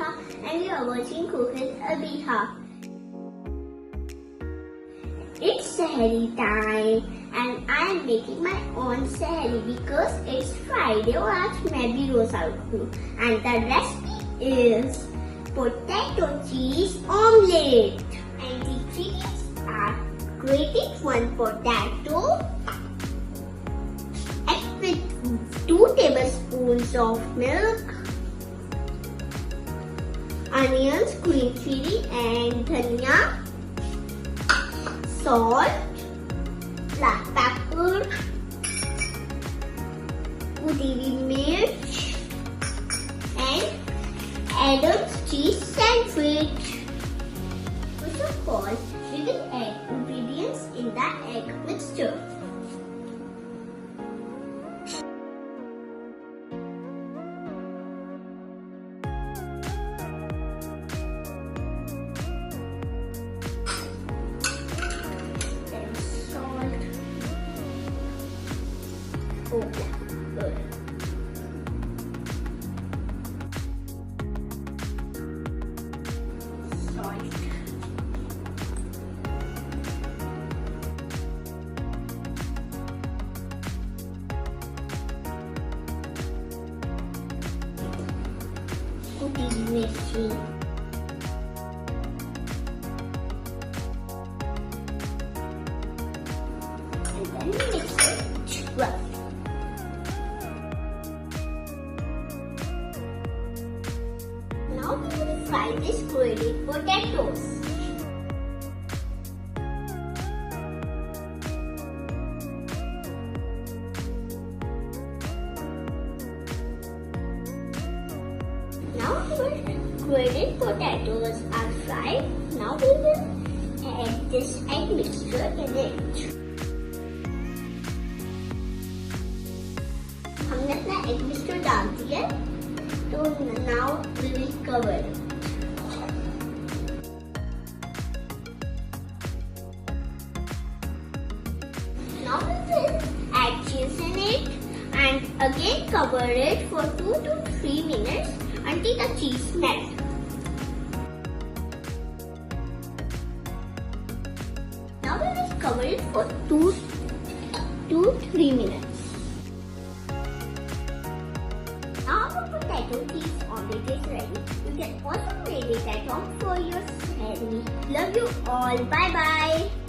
Abiha and you are watching Cook with Abiha. It's Sahari time and I am making my own Sahari because it's Friday और आज मैं भी रोजा रखूँ. And the recipe is potato cheese omelette. And the ingredients are grated 1 potato, egg with 2 tablespoons of milk, onions, green chilli and dhania, salt, black pepper, udiri mirch and Adam's cheese sandwich. First of all, we will add ingredients in the egg mixture. Oh, good. Salt. Udiri mirchi. And then mix it well. Now we will fry these grated potatoes. Now our grated potatoes are fried. Now we will add this egg mixture in it. हमने अपना egg mixture डाल दिया. So now we will cover it. Now we will add cheese in it and again cover it for 2 to 3 minutes until the cheese melts. Now we will cover it for 2 to 3 minutes. Now the potato cheese omelette is ready. You can also make it at home for your family. Love you all. Bye bye.